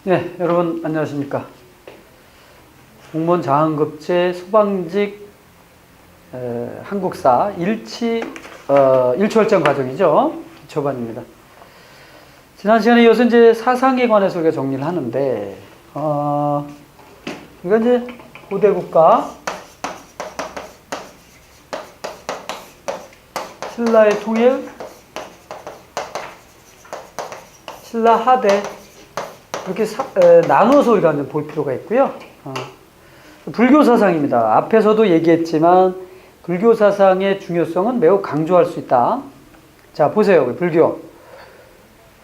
네, 여러분 안녕하십니까. 공무원 장학급제 소방직 한국사 일취월장 과정이죠. 기초반입니다. 지난 시간에 이어서 이제 사상에 관해서 우리가 정리를 하는데, 이건 이제 고대국가 신라의 통일, 신라 하대 이렇게 나눠서 우리가 볼 필요가 있고요. 불교 사상입니다. 앞에서도 얘기했지만 불교 사상의 중요성은 매우 강조할 수 있다. 자, 보세요. 불교.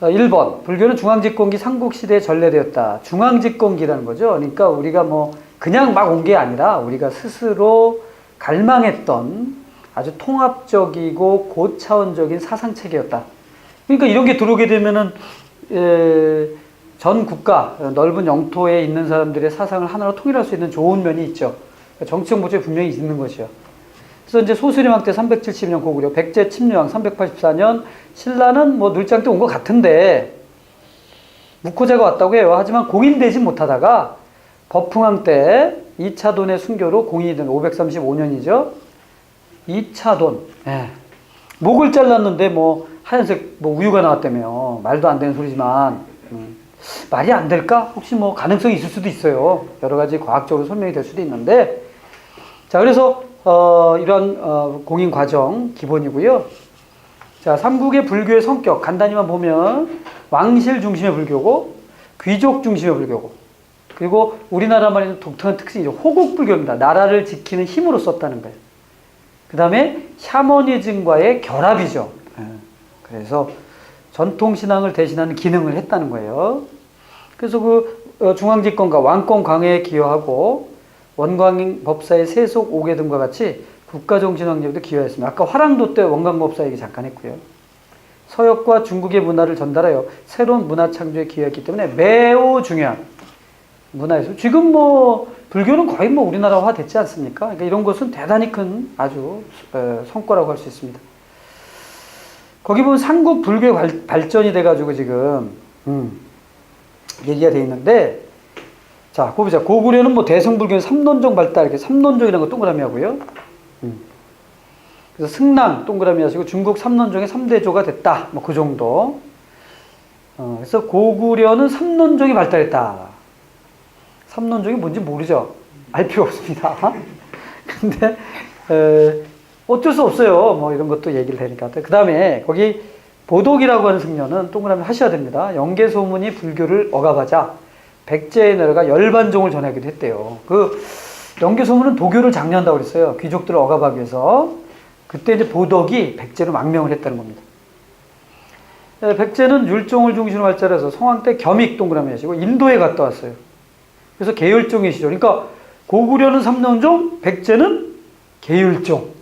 1번. 불교는 중앙집권기 삼국시대에 전래되었다. 중앙집권기라는 거죠. 그러니까 우리가 뭐 그냥 막 온 게 아니라 우리가 스스로 갈망했던 아주 통합적이고 고차원적인 사상체계였다. 그러니까 이런 게 들어오게 되면은 전 국가, 넓은 영토에 있는 사람들의 사상을 하나로 통일할 수 있는 좋은 면이 있죠. 정치적 목적이 분명히 있는 것이요. 그래서 이제 소수림왕 때 370년 고구려, 백제 침략 384년, 신라는 뭐 늘장 때 온 것 같은데, 무코자가 왔다고 해요. 하지만 공인되지 못하다가, 법흥왕 때 2차 돈의 순교로 공인이 된 535년이죠. 2차 돈. 예. 목을 잘랐는데 뭐 하얀색 뭐 우유가 나왔다며. 말도 안 되는 소리지만, 말이 안 될까? 혹시 뭐 가능성이 있을 수도 있어요. 여러 가지 과학적으로 설명이 될 수도 있는데. 자, 그래서 이러한 공인 과정 기본이고요. 자, 삼국의 불교의 성격 간단히만 보면 왕실 중심의 불교고 귀족 중심의 불교고, 그리고 우리나라만 있는 독특한 특징이죠. 호국불교입니다. 나라를 지키는 힘으로 썼다는 거예요. 그 다음에 샤머니즘과의 결합이죠. 그래서 전통신앙을 대신하는 기능을 했다는 거예요. 그래서 중앙집권과 왕권 강화에 기여하고 원광법사의 세속 5개 등과 같이 국가정신 확립에도 기여했습니다. 아까 화랑도 때 원광법사 얘기 잠깐 했고요. 서역과 중국의 문화를 전달하여 새로운 문화 창조에 기여했기 때문에 매우 중요한 문화예술. 지금 뭐 불교는 거의 뭐 우리나라화 됐지 않습니까? 그러니까 이런 것은 대단히 큰 아주 성과라고 할 수 있습니다. 거기 보면 삼국 불교의 발전이 돼가지고 지금 얘기가 돼 있는데, 자, 보자. 고구려는 뭐 대승불교는 삼론종 발달, 이렇게 삼론종이라는 거 동그라미 하고요. 그래서 승랑 동그라미 하시고 중국 삼론종의 3대조가 됐다. 뭐 그 정도. 그래서 고구려는 삼론종이 발달했다. 삼론종이 뭔지 모르죠. 알 필요 없습니다. 근데 어쩔 수 없어요. 뭐 이런 것도 얘기를 하니까. 그 다음에 거기 보독이라고 하는 승려는 동그라미 하셔야 됩니다. 영계소문이 불교를 억압하자 백제의 나라가 열반종을 전하기도 했대요. 그 영계소문은 도교를 장려한다고 그랬어요. 귀족들을 억압하기 위해서. 그때 이제 보독이 백제로 망명을 했다는 겁니다. 백제는 율종을 중심으로 발달해서 성왕 때 겸익 동그라미 하시고 인도에 갔다 왔어요. 그래서 계율종의 시절. 그러니까 고구려는 삼론종, 백제는 계율종.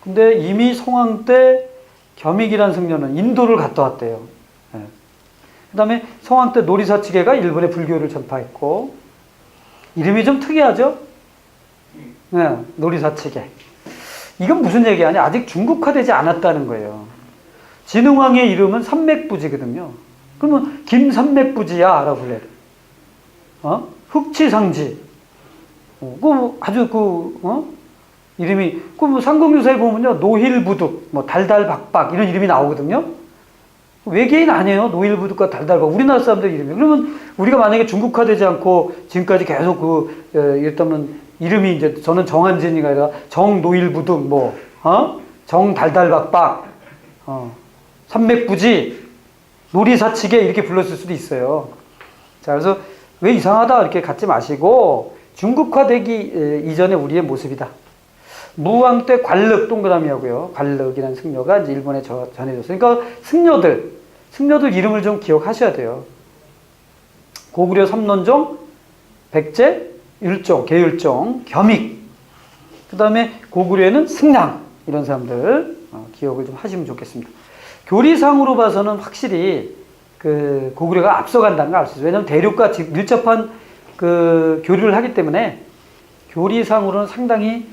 근데 이미 성왕 때 겸익이라는 승려는 인도를 갔다 왔대요. 네. 그 다음에 성왕 때 노리사치계가 일본의 불교를 전파했고, 이름이 좀 특이하죠? 네, 노리사치계. 이건 무슨 얘기하냐? 아직 중국화되지 않았다는 거예요. 진흥왕의 이름은 삼맥부지거든요. 그러면 김삼맥부지야 라고 불러야 돼. 흑치상지. 아주 이름이, 뭐 삼국유사에 보면요, 노힐부득, 뭐 달달박박 이런 이름이 나오거든요. 외계인 아니에요. 노힐부득과 달달박. 우리나라 사람들 이름이에요. 그러면 우리가 만약에 중국화되지 않고 지금까지 계속 이랬다면 이름이 이제 저는 정한진이가 아니라 정노힐부득, 정달달박박, 삼맥부지, 노리사치계 이렇게 불렀을 수도 있어요. 자, 그래서 왜 이상하다 이렇게 갖지 마시고 중국화되기 이전의 우리의 모습이다. 무왕 때 관륵 동그라미 하고요. 관륵이라는 승려가 이제 일본에 전해졌어요. 그러니까 승려들 이름을 좀 기억하셔야 돼요. 고구려 삼론종, 백제, 율종, 계율종, 겸익. 그 다음에 고구려에는 승랑 이런 사람들 기억을 좀 하시면 좋겠습니다. 교리상으로 봐서는 확실히 그 고구려가 앞서간다는 걸 알 수 있어요. 왜냐하면 대륙과 밀접한 그 교류를 하기 때문에 교리상으로는 상당히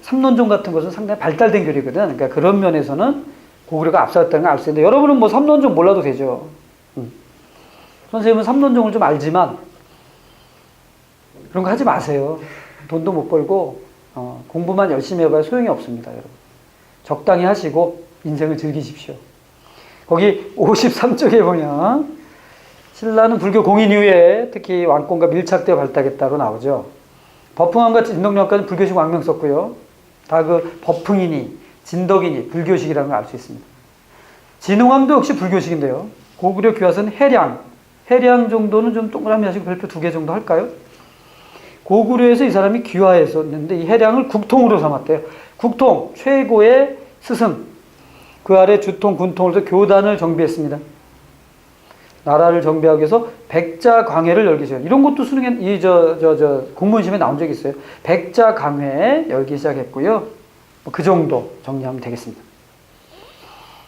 삼론종 같은 것은 상당히 발달된 교리거든. 그러니까 그런 면에서는 고구려가 앞서갔다는 걸 알 수 있는데, 여러분은 뭐 삼론종 몰라도 되죠. 선생님은 삼론종을 좀 알지만 그런 거 하지 마세요. 돈도 못 벌고 공부만 열심히 해봐야 소용이 없습니다, 여러분. 적당히 하시고 인생을 즐기십시오. 거기 53쪽에 보면 신라는 불교 공인 이후에 특히 왕권과 밀착되어 발달했다고 나오죠. 법흥왕과 진덕여왕까지는 불교식 왕명 썼고요. 다 그 법흥이니 진덕이니 불교식이라는 걸 알 수 있습니다. 진흥왕도 역시 불교식인데요. 고구려 귀화선 해량 정도는 좀 동그라미 하시고 별표 2개 정도 할까요? 고구려에서 이 사람이 귀화했었는데 이 해량을 국통으로 삼았대요. 국통, 최고의 스승. 그 아래 주통, 군통으로서 교단을 정비했습니다. 나라를 정비하기 위해서 백자강회를 열기 시작했어요. 이런 것도 수능에, 공문심에 나온 적이 있어요. 백자강회 열기 시작했고요. 그 정도 정리하면 되겠습니다.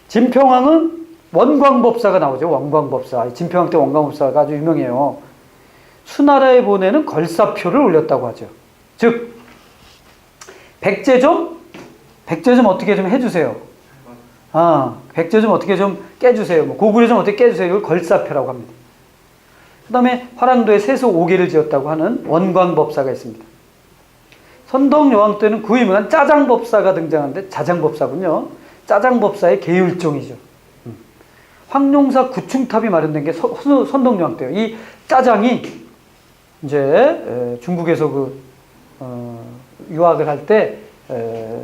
진평왕은 원광법사가 나오죠. 원광법사. 진평왕 때 원광법사가 아주 유명해요. 수나라에 보내는 걸사표를 올렸다고 하죠. 즉, 백제 좀 어떻게 좀 해주세요. 백제 좀 어떻게 좀 깨주세요. 뭐 고구려 좀 어떻게 깨주세요. 이걸 걸사표라고 합니다. 그 다음에 화랑도에 세소 5개를 지었다고 하는 원광법사가 있습니다. 선덕여왕 때는 그 유명한 짜장법사가 등장하는데 자장법사군요. 짜장법사의 계율종이죠. 황룡사 구충탑이 마련된 게 선덕여왕 때예요. 이 짜장이 이제 중국에서 유학을 할 때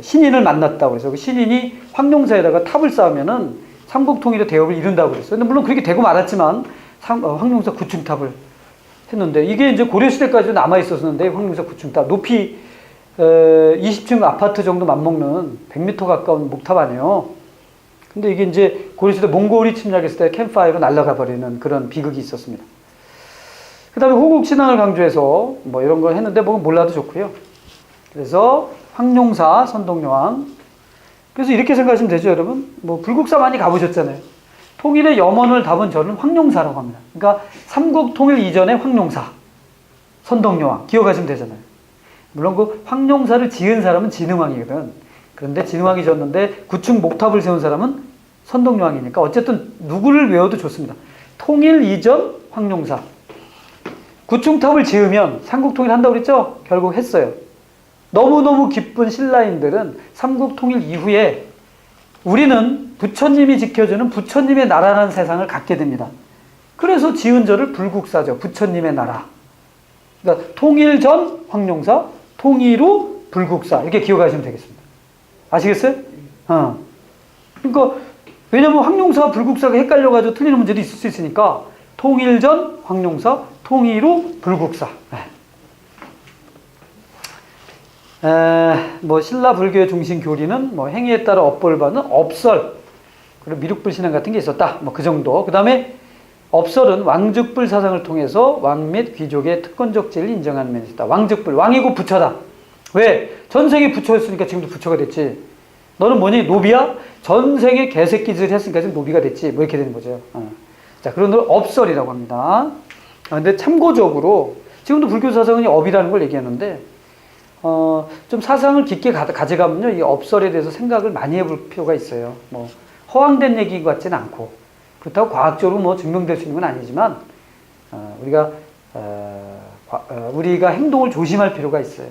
신인을 만났다고 해서 그 신인이 황룡사에다가 탑을 쌓으면은 삼국통일의 대업을 이룬다고 그랬어요. 근데 물론 그렇게 되고 말았지만 황룡사 구충탑을 했는데 이게 이제 고려시대까지도 남아있었는데 황룡사 구충탑 높이 20층 아파트 정도 맞먹는 100m 가까운 목탑 아니에요. 근데 이게 이제 고려시대 몽골이 침략했을 때 캠프파이어로 날아가 버리는 그런 비극이 있었습니다. 그 다음에 호국신앙을 강조해서 뭐 이런 걸 했는데 뭐 몰라도 좋고요. 그래서 황룡사, 선덕여왕. 그래서 이렇게 생각하시면 되죠, 여러분. 뭐 불국사 많이 가보셨잖아요. 통일의 염원을 담은 저는 황룡사라고 합니다. 그러니까 삼국 통일 이전의 황룡사, 선덕여왕 기억하시면 되잖아요. 물론 그 황룡사를 지은 사람은 진흥왕이거든. 그런데 진흥왕이 지었는데 구층 목탑을 세운 사람은 선덕여왕이니까 어쨌든 누구를 외워도 좋습니다. 통일 이전 황룡사. 구층탑을 지으면 삼국 통일한다고 그랬죠? 결국 했어요. 너무너무 기쁜 신라인들은 삼국 통일 이후에 우리는 부처님이 지켜주는 부처님의 나라라는 세상을 갖게 됩니다. 그래서 지은 절을 불국사죠. 부처님의 나라. 그러니까 통일 전 황룡사, 통일 후 불국사. 이렇게 기억하시면 되겠습니다. 아시겠어요? 그러니까 왜냐면 황룡사와 불국사가 헷갈려가지고 틀리는 문제도 있을 수 있으니까 통일 전 황룡사, 통일 후 불국사. 뭐 신라 불교의 중심 교리는 뭐 행위에 따라 업벌 받는 업설 그리고 미륵불 신앙 같은 게 있었다. 뭐 그 정도. 그 다음에 업설은 왕즉불 사상을 통해서 왕 및 귀족의 특권적 지위를 인정하는 면이 있다. 왕즉불, 왕이고 부처다. 왜? 전생에 부처였으니까 지금도 부처가 됐지. 너는 뭐니? 노비야? 전생에 개새끼질 했으니까 지금 노비가 됐지. 뭐 이렇게 되는 거죠. 자, 그런 걸 업설이라고 합니다. 근데 참고적으로 지금도 불교 사상은 업이라는 걸 얘기하는데 좀 사상을 깊게 가져가면요, 이 업설에 대해서 생각을 많이 해볼 필요가 있어요. 뭐 허황된 얘기 같지는 않고 그렇다고 과학적으로 뭐 증명될 수 있는 건 아니지만 우리가 행동을 조심할 필요가 있어요.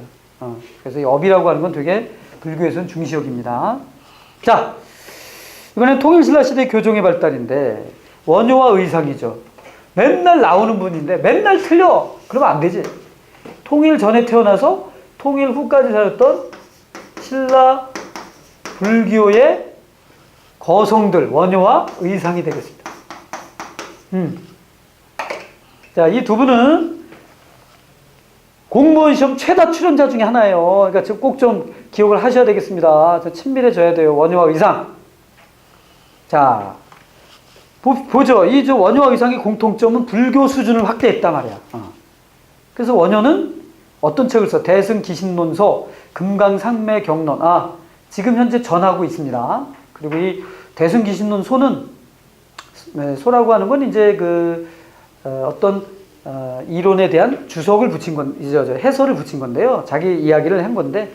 그래서 이 업이라고 하는 건 되게 불교에서는 중시역입니다. 자, 이번엔 통일신라 시대 교종의 발달인데 원효와 의상이죠. 맨날 나오는 분인데 맨날 틀려. 그러면 안 되지. 통일 전에 태어나서 통일 후까지 살았던 신라 불교의 거성들, 원효와 의상이 되겠습니다. 자, 이 두 분은 공무원 시험 최다 출연자 중에 하나예요. 그러니까 꼭 좀 기억을 하셔야 되겠습니다. 친밀해져야 돼요. 원효와 의상. 자, 보죠. 이 원효와 의상의 공통점은 불교 수준을 확대했단 말이야. 그래서 원효는 어떤 책을 써? 대승기신론서, 금강산매경론. 지금 현재 전하고 있습니다. 그리고 이 대승기신론소는, 소라고 하는 건 이제 어떤 이론에 대한 주석을 붙인 해설을 붙인 건데요. 자기 이야기를 한 건데,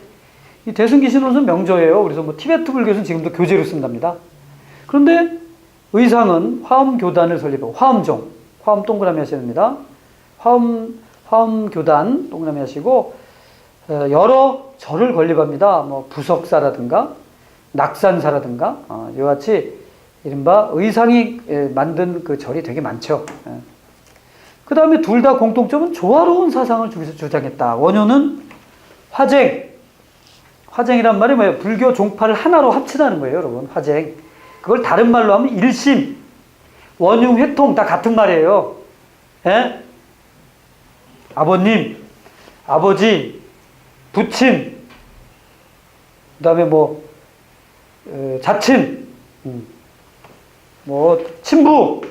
이 대승기신론서는 명저예요. 그래서 뭐 티베트 불교에서는 지금도 교재로 쓴답니다. 그런데 의상은 화엄교단을 설립하고, 화엄종. 화엄 동그라미 하셔야 됩니다. 화엄 교단 동그라미 하시고, 여러 절을 건립합니다. 뭐 부석사라든가 낙산사라든가 이와 같이 이른바 의상이 만든 그 절이 되게 많죠. 그 다음에 둘 다 공통점은 조화로운 사상을 주장했다. 원효는 화쟁이란 말이 뭐예요? 불교 종파를 하나로 합치다는 거예요, 여러분. 화쟁. 그걸 다른 말로 하면 일심, 원흉, 회통 다 같은 말이에요. 예? 아버님, 아버지, 부친, 그 다음에 뭐 자친, 뭐 친부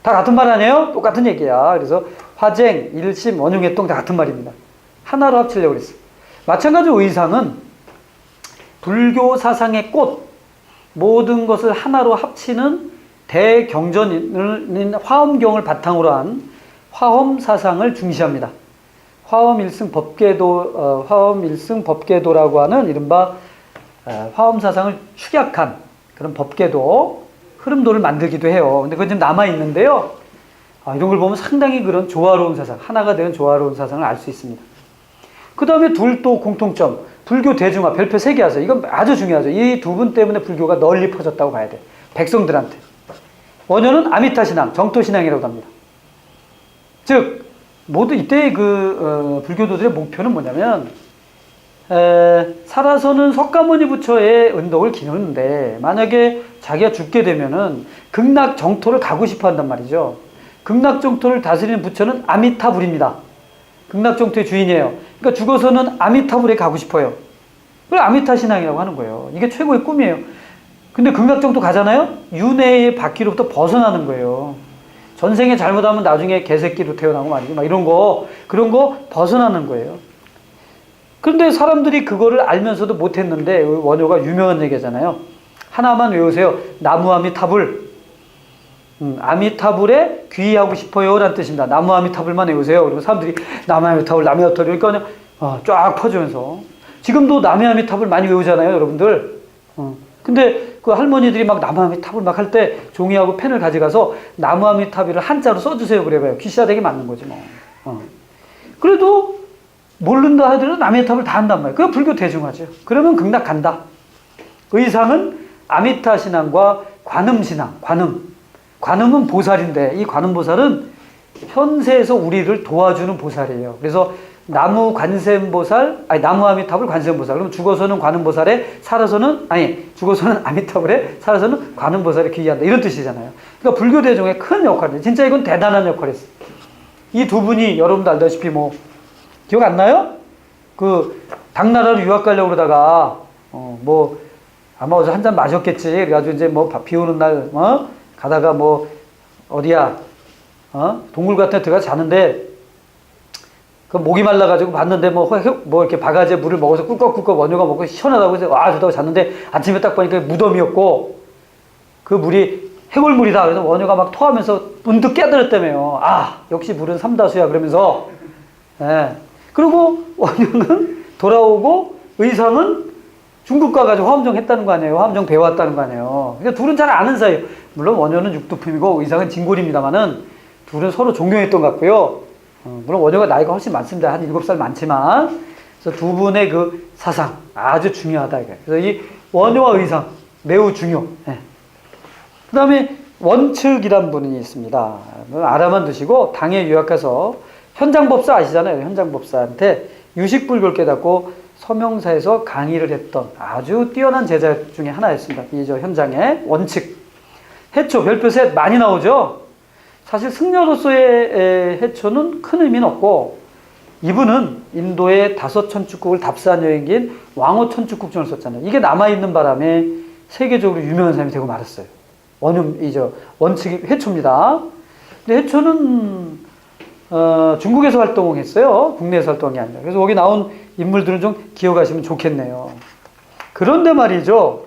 다 같은 말 아니에요? 똑같은 얘기야. 그래서 화쟁, 일심, 원흉, 회통 다 같은 말입니다. 하나로 합치려고 그랬어요. 마찬가지로 의상은 불교 사상의 꽃, 모든 것을 하나로 합치는 대경전인 화엄경을 바탕으로 한 화엄 사상을 중시합니다. 화엄 일승 법계도라고 하는 이른바 화엄 사상을 축약한 그런 법계도, 흐름도를 만들기도 해요. 근데 그건 지금 남아있는데요. 이런 걸 보면 상당히 그런 조화로운 사상, 하나가 되는 조화로운 사상을 알 수 있습니다. 그 다음에 둘 또 공통점, 불교 대중화, 별표 3개 하세요. 이건 아주 중요하죠. 이 두 분 때문에 불교가 널리 퍼졌다고 봐야 돼. 백성들한테. 원효는 아미타 신앙, 정토 신앙이라고 합니다. 즉, 모두 이때의 불교도들의 목표는 뭐냐면, 살아서는 석가모니 부처의 은덕을 기르는데, 만약에 자기가 죽게 되면은 극락 정토를 가고 싶어 한단 말이죠. 극락 정토를 다스리는 부처는 아미타불입니다. 극락 정토의 주인이에요. 그러니까 죽어서는 아미타불에 가고 싶어요. 그걸 아미타 신앙이라고 하는 거예요. 이게 최고의 꿈이에요. 근데 극락 정토 가잖아요? 윤회의 바퀴로부터 벗어나는 거예요. 전생에 잘못하면 나중에 개새끼로 태어나고 말이죠. 막 그런 거 벗어나는 거예요. 그런데 사람들이 그거를 알면서도 못했는데, 원효가 유명한 얘기잖아요. 하나만 외우세요. 나무 아미타불. 아미타불에 귀의하고 싶어요 라는 뜻입니다. 나무 아미타불만 외우세요. 그리고 사람들이 나무 아미타불, 나무 아미타불, 그러니까 쫙 퍼지면서. 지금도 나무 아미타불 많이 외우잖아요, 여러분들. 근데 그 할머니들이 막 나무 아미타불 막 할 때 종이하고 펜을 가져가서 나무 아미타불을 한자로 써주세요 그래봐요. 귀시화되게 맞는 거지 뭐. 그래도 모른다 하더라도 나무 아미타불 다 한단 말이에요. 그게 불교 대중화죠. 그러면 극락 간다. 의상은 아미타 신앙과 관음 신앙, 관음은 보살인데, 이 관음 보살은 현세에서 우리를 도와주는 보살이에요. 그래서 나무 아미타불 관세음보살. 그럼 죽어서는 관음보살에, 죽어서는 아미타불에, 살아서는 관음보살에 귀의한다. 이런 뜻이잖아요. 그러니까 불교 대중의 큰 역할이에요. 진짜 이건 대단한 역할이었어요. 이 두 분이 여러분도 알다시피 기억 안 나요? 당나라로 유학 가려고 그러다가, 아마 어제 한 잔 마셨겠지. 그래가지고 이제 비 오는 날, 가다가 어디야, 동굴 같은 데 들어가 자는데, 목이 말라가지고 봤는데, 이렇게 바가지에 물을 먹어서 꿀꺽꿀꺽 원효가 먹고 시원하다고 해서, 좋다고 잤는데, 아침에 딱 보니까 무덤이었고, 그 물이 해골물이다. 그래서 원효가 막 토하면서 문득 깨달았다며요. 역시 물은 삼다수야. 그러면서, 그리고 원효는 돌아오고, 의상은 중국 가가지고 화엄정 했다는 거 아니에요. 화엄정 배워왔다는 거 아니에요. 그러니까 둘은 잘 아는 사이예요. 물론 원효는 육두품이고 의상은 진골입니다만은 둘은 서로 존경했던 것 같고요. 물론 원효가 나이가 훨씬 많습니다. 한 7살 많지만. 그래서 두 분의 그 사상 아주 중요하다. 그래서 이 원효와 의상 매우 중요. 그 다음에 원측이란 분이 있습니다. 알아만 두시고 당에 유학가서 현장법사 아시잖아요. 현장법사한테 유식불교를 깨닫고 서명사에서 강의를 했던 아주 뛰어난 제자 중에 하나였습니다. 이 현장의 원측. 해초, 별표 셋 많이 나오죠? 사실 승려로서의 해초는 큰 의미는 없고, 이분은 인도의 5천축국을 답사한 여행기인 왕호천축국전을 썼잖아요. 이게 남아있는 바람에 세계적으로 유명한 사람이 되고 말았어요. 원측이 해초입니다. 근데 해초는 중국에서 활동했어요. 국내에서 활동한 게 아니라. 그래서 거기 나온 인물들은 좀 기억하시면 좋겠네요. 그런데 말이죠.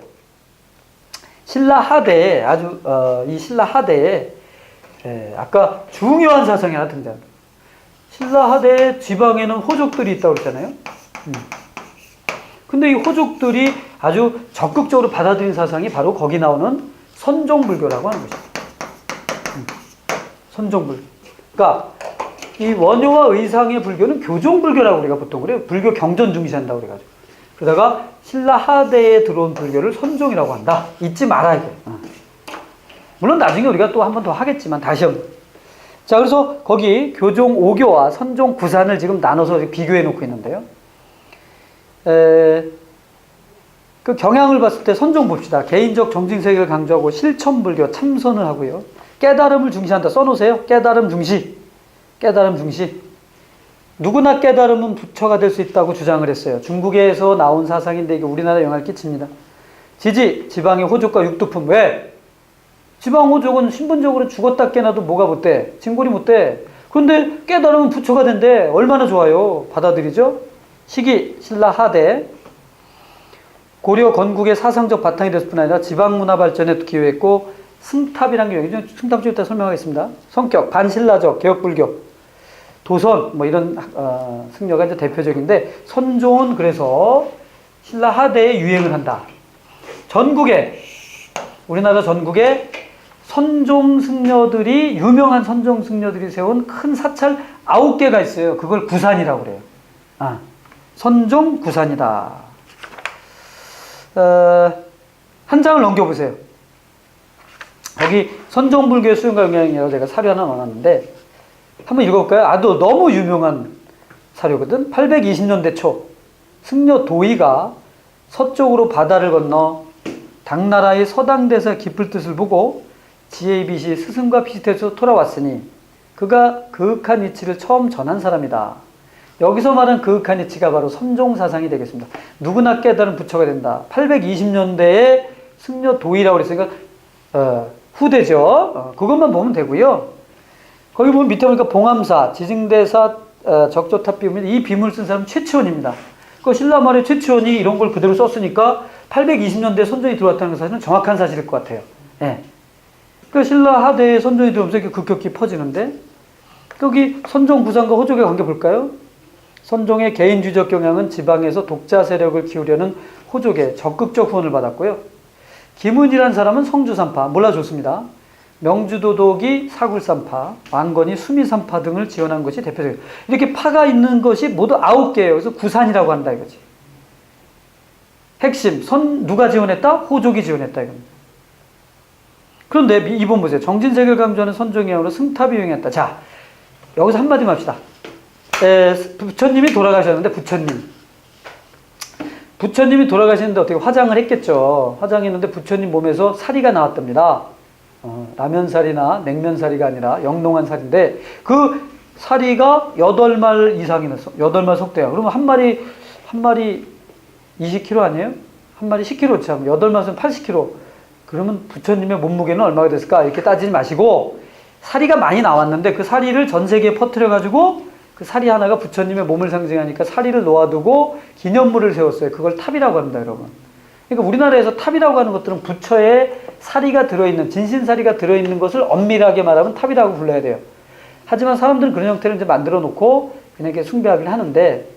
신라하대에 이 신라하대에 아까 중요한 사상이 하나 등장합니다. 신라하대 지방에는 호족들이 있다고 그랬잖아요. 근데 이 호족들이 아주 적극적으로 받아들인 사상이 바로 거기 나오는 선종불교라고 하는 것입니다. 선종불교. 그러니까 이 원효와 의상의 불교는 교종불교라고 우리가 보통 그래요. 불교 경전 중시한다고 그래가지고. 그러다가 신라 하대에 들어온 불교를 선종이라고 한다. 잊지 말아야 돼. 물론 나중에 우리가 또 한 번 더 하겠지만 다시 한번. 자, 그래서 거기 교종 5교와 선종 9산을 지금 나눠서 비교해 놓고 있는데요. 그 경향을 봤을 때 선종 봅시다. 개인적 정진세계를 강조하고 실천불교 참선을 하고요. 깨달음을 중시한다. 써놓으세요. 깨달음 중시. 깨달음 중시. 누구나 깨달음은 부처가 될 수 있다고 주장을 했어요. 중국에서 나온 사상인데 이게 우리나라에 영향을 끼칩니다. 지방의 호족과 육두품. 왜? 지방 호족은 신분적으로 죽었다 깨나도 뭐가 못돼? 진골이 못돼. 그런데 깨달으면 부처가 된대. 얼마나 좋아요. 받아들이죠? 시기, 신라 하대. 고려 건국의 사상적 바탕이 됐을 뿐 아니라 지방문화 발전에 기여했고 승탑이라는 게 여기 승탑 좀 이따 설명하겠습니다. 성격, 반신라적, 개혁불교, 도선 뭐 이런 승려가 이제 대표적인데 선종은 그래서 신라 하대에 유행을 한다. 전국에 우리나라 전국에 선종 승려들이 유명한 선종 승려들이 세운 큰 사찰 9개가 있어요. 그걸 구산이라고 그래요. 선종 구산이다. 한 장을 넘겨보세요. 여기 선종불교의 수용과 영향이라고 제가 사료 하나 넣어놨는데 한번 읽어볼까요? 너무 유명한 사료거든. 820년대 초 승려 도의가 서쪽으로 바다를 건너 당나라의 서당대사 깊을 뜻을 보고 지혜의 빛이 스승과 비슷해서 돌아왔으니 그가 그윽한 이치를 처음 전한 사람이다. 여기서 말한 그윽한 이치가 바로 선종사상이 되겠습니다. 누구나 깨달은 부처가 된다. 820년대에 승려 도의라고 그랬으니까 후대죠. 그것만 보면 되고요. 거기 보면 밑에 보니까 봉암사, 지증대사, 적조탑 비문, 이 비문을 쓴 사람은 최치원입니다. 그 신라 말에 최치원이 이런 걸 그대로 썼으니까 820년대에 선종이 들어왔다는 것 사실은 정확한 사실일 것 같아요. 예. 그 신라 하대에 선종이 들어오면서 이렇게 급격히 퍼지는데 여기 선종 구산과 호족의 관계 볼까요? 선종의 개인주의적 경향은 지방에서 독자 세력을 키우려는 호족의 적극적 후원을 받았고요. 김은이라는 사람은 성주산파, 몰라줬습니다. 명주도독이 사굴산파, 왕건이 수미산파 등을 지원한 것이 대표적이에요. 이렇게 파가 있는 것이 모두 9개예요. 그래서 구산이라고 한다 이거지. 핵심, 누가 지원했다? 호족이 지원했다 이겁니다. 그런데 2번 보세요. 정진세계를 강조하는 선종이야로 승탑이 유행했다. 자, 여기서 한마디만 합시다. 부처님이 돌아가셨는데 부처님이 돌아가시는데 어떻게 화장을 했겠죠. 화장했는데 부처님 몸에서 사리가 나왔답니다. 라면사리나 냉면사리가 아니라 영롱한 사리인데 그 사리가 8말 이상이 났어. 8말 속대야. 그러면 한 마리 20kg 아니에요? 한 마리 10kg 참. 8마리는 80kg. 그러면 부처님의 몸무게는 얼마가 됐을까? 이렇게 따지지 마시고 사리가 많이 나왔는데 그 사리를 전 세계에 퍼뜨려가지고 그 사리 하나가 부처님의 몸을 상징하니까 사리를 놓아두고 기념물을 세웠어요. 그걸 탑이라고 합니다, 여러분. 그러니까 우리나라에서 탑이라고 하는 것들은 부처의 사리가 들어있는, 진신사리가 들어있는 것을 엄밀하게 말하면 탑이라고 불러야 돼요. 하지만 사람들은 그런 형태를 이제 만들어 놓고 그냥 이렇게 숭배하긴 하는데,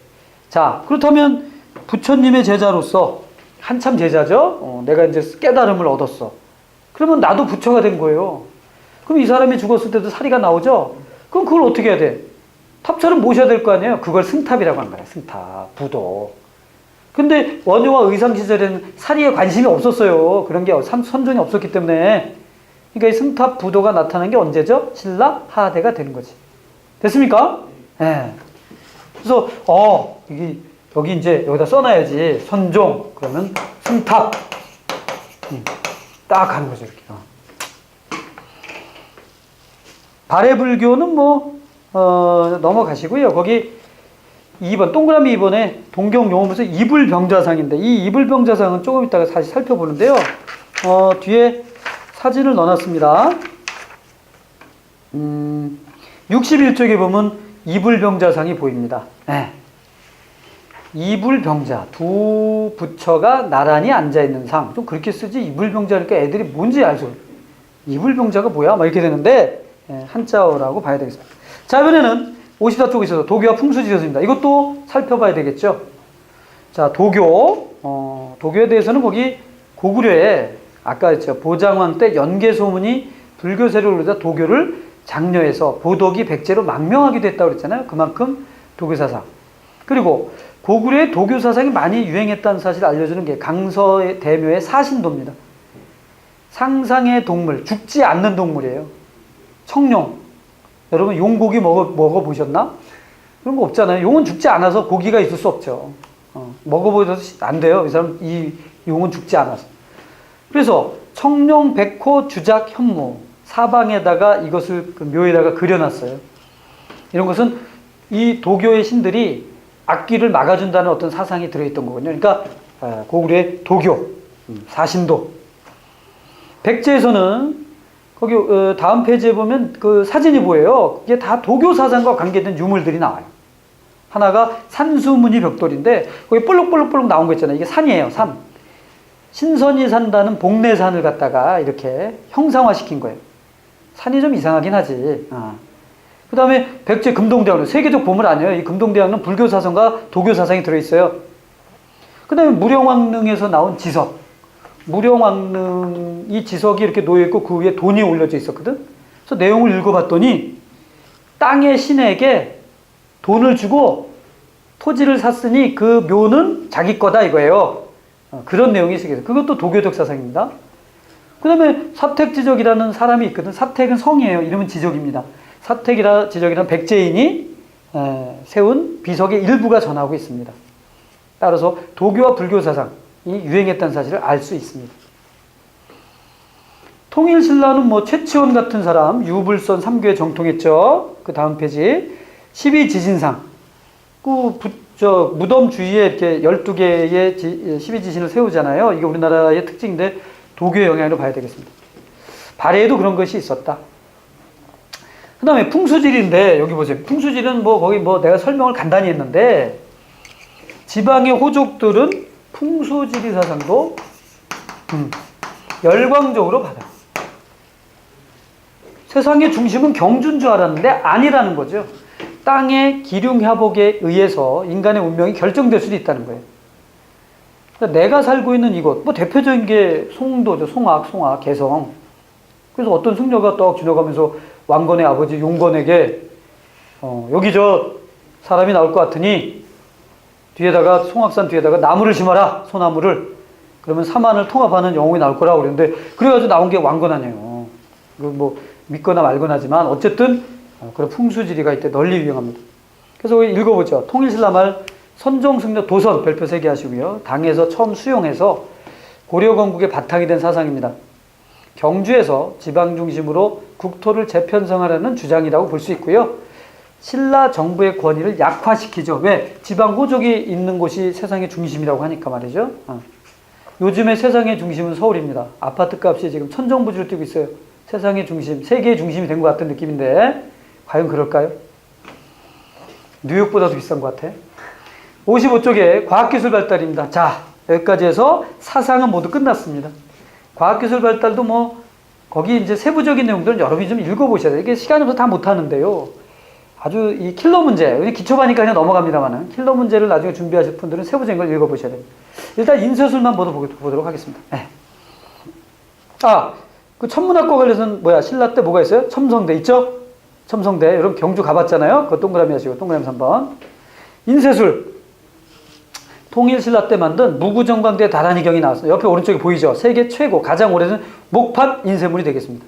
자, 그렇다면 부처님의 제자로서 한참 제자죠? 내가 이제 깨달음을 얻었어. 그러면 나도 부처가 된 거예요. 그럼 이 사람이 죽었을 때도 사리가 나오죠? 그럼 그걸 어떻게 해야 돼? 탑처럼 모셔야 될 거 아니에요? 그걸 승탑이라고 한 거예요. 승탑, 부도. 근데 원효와 의상 시절에는 사리에 관심이 없었어요. 그런 게 선종이 없었기 때문에. 그러니까 이 승탑 부도가 나타난 게 언제죠? 신라 하대가 되는 거지. 됐습니까? 예. 네. 그래서 여기 이제 여기다 써놔야지. 선종 그러면 승탑 딱 하는 거죠. 이렇게. 발해불교는 넘어가시고요. 거기 2번 동그라미 2번에 동경용어에서 이불병자상인데 이 이불병자상은 조금 이따가 다시 살펴보는데요. 뒤에 사진을 넣어놨습니다. 61쪽에 보면 이불병자상이 보입니다. 네. 이불병자, 두 부처가 나란히 앉아있는 상. 좀 그렇게 쓰지 이불병자니까 애들이 뭔지 알죠. 이불병자가 뭐야? 막 이렇게 되는데 한자어라고 봐야 되겠습니다. 자, 이번에는 54쪽에 있어서 도교와 풍수지서입니다. 이것도 살펴봐야 되겠죠. 자, 도교에 대해서는 거기 고구려에 아까 했죠. 보장왕 때 연개소문이 불교 세력을 올리다 도교를 장려해서 보덕이 백제로 망명하게 됐다고 그랬잖아요. 그만큼 도교사상. 그리고 고구려의 도교사상이 많이 유행했다는 사실을 알려주는 게 강서 대묘의 사신도입니다. 상상의 동물, 죽지 않는 동물이에요. 청룡. 여러분 용고기 먹어보셨나? 그런 거 없잖아요. 용은 죽지 않아서 고기가 있을 수 없죠. 먹어보셔도 안 돼요. 이 용은 죽지 않아서. 그래서 청룡, 백호, 주작, 현무 사방에다가 이것을 그 묘에다가 그려놨어요. 이런 것은 이 도교의 신들이 악귀를 막아준다는 어떤 사상이 들어있던 거거든요. 그러니까 고구려의 도교, 사신도. 백제에서는 거기 다음 페이지에 보면 그 사진이 보여요. 그게 다 도교 사상과 관계된 유물들이 나와요. 하나가 산수무늬 벽돌인데 거기 볼록볼록볼록 나온 거 있잖아요. 이게 산이에요. 산. 신선이 산다는 복례산을 갖다가 이렇게 형상화시킨 거예요. 산이 좀 이상하긴 하지. 그 다음에 백제 금동대왕릉, 세계적 보물 아니에요. 이 금동대왕릉 불교 사상과 도교 사상이 들어있어요. 그 다음에 무령왕릉에서 나온 지석. 무령왕릉 이 지석이 이렇게 놓여있고 그 위에 돈이 올려져 있었거든. 그래서 내용을 읽어봤더니 땅의 신에게 돈을 주고 토지를 샀으니 그 묘는 자기 거다 이거예요. 그런 내용이 있어요. 그것도 도교적 사상입니다. 그 다음에 사택지적이라는 사람이 있거든. 사택은 성이에요. 이름은 지적입니다. 지적이라는 백제인이 세운 비석의 일부가 전하고 있습니다. 따라서 도교와 불교 사상이 유행했다는 사실을 알 수 있습니다. 통일신라는 뭐 최치원 같은 사람, 유불선 3교에 정통했죠. 그 다음 페이지 12지신상. 무덤 주위에 이렇게 12개의 12지신을 세우잖아요. 이게 우리나라의 특징인데 도교의 영향으로 봐야 되겠습니다. 발해에도 그런 것이 있었다. 그 다음에 풍수지리인데 여기 보세요. 풍수지리는 거기 내가 설명을 간단히 했는데 지방의 호족들은 풍수지리 사상도 열광적으로 받아요. 세상의 중심은 경주인 줄 알았는데 아니라는 거죠. 땅의 기륭회복에 의해서 인간의 운명이 결정될 수도 있다는 거예요. 그러니까 내가 살고 있는 이곳, 대표적인 게 송도죠. 송악, 개성. 그래서 어떤 승려가 떡 지나가면서 왕건의 아버지 용건에게 여기 사람이 나올 것 같으니 뒤에다가 송악산 뒤에다가 나무를 심어라. 소나무를. 그러면 사만을 통합하는 영웅이 나올 거라고 그랬는데 그래가지고 나온 게 왕건 아니에요. 믿거나 말거나지만 어쨌든 그런 풍수지리가 이때 널리 유행합니다. 그래서 읽어보죠. 통일신라말 선종승려 도선 별표 3개 하시고요. 당에서 처음 수용해서 고려 건국의 바탕이 된 사상입니다. 경주에서 지방 중심으로 국토를 재편성하라는 주장이라고 볼 수 있고요. 신라 정부의 권위를 약화시키죠. 왜? 지방 호족이 있는 곳이 세상의 중심이라고 하니까 말이죠. 요즘의 세상의 중심은 서울입니다. 아파트 값이 지금 천정부지로 뛰고 있어요. 세상의 중심, 세계의 중심이 된 것 같은 느낌인데 과연 그럴까요? 뉴욕보다도 비싼 것 같아. 55쪽에 과학기술 발달입니다. 자, 여기까지 해서 사상은 모두 끝났습니다. 과학기술 발달도 거기 이제 세부적인 내용들은 여러분이 좀 읽어보셔야 돼요. 이게 시간이 없어서 다 못하는데요. 아주 이 킬러 문제, 기초반이니까 그냥 넘어갑니다만은 킬러 문제를 나중에 준비하실 분들은 세부적인 걸 읽어보셔야 됩니다. 일단 인쇄술만 보도록 하겠습니다. 네. 그 천문학과 관련해서는 신라 때 뭐가 있어요? 첨성대 있죠? 첨성대. 여러분 경주 가봤잖아요? 그거 동그라미 하시고, 동그라미 3번. 인쇄술. 통일신라 때 만든 무구정방대 다란이경이 나왔어요. 옆에 오른쪽에 보이죠? 세계 최고, 가장 오래된 목판 인쇄물이 되겠습니다.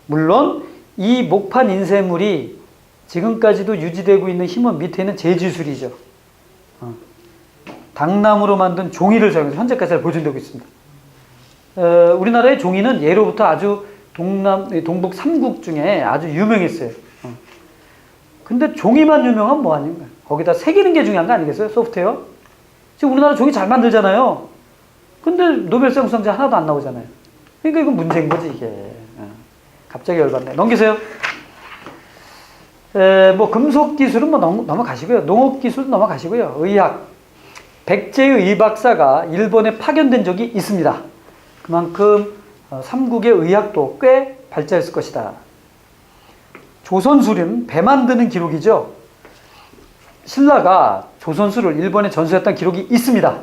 물론 이 목판 인쇄물이 지금까지도 유지되고 있는 힘은 밑에 있는 제주술이죠. 당나무로 만든 종이를 사용해서 현재까지 잘 보존되고 있습니다. 우리나라의 종이는 예로부터 아주 동북 3국 중에 아주 유명했어요. 근데 종이만 유명한 뭐 아닌가요? 거기다 새기는 게 중요한 거 아니겠어요? 소프트웨어? 지금 우리나라 종이 잘 만들잖아요. 근데 노벨상 수상자 하나도 안 나오잖아요. 그러니까 이건 문제인 거지, 이게. 갑자기 열받네. 넘기세요. 금속 기술은 넘어가시고요. 농업 기술 넘어가시고요. 의학. 백제의 의박사가 일본에 파견된 적이 있습니다. 그만큼 삼국의 의학도 꽤 발달했을 것이다. 조선술은 배 만드는 기록이죠. 신라가 조선술을 일본에 전수했다는 기록이 있습니다.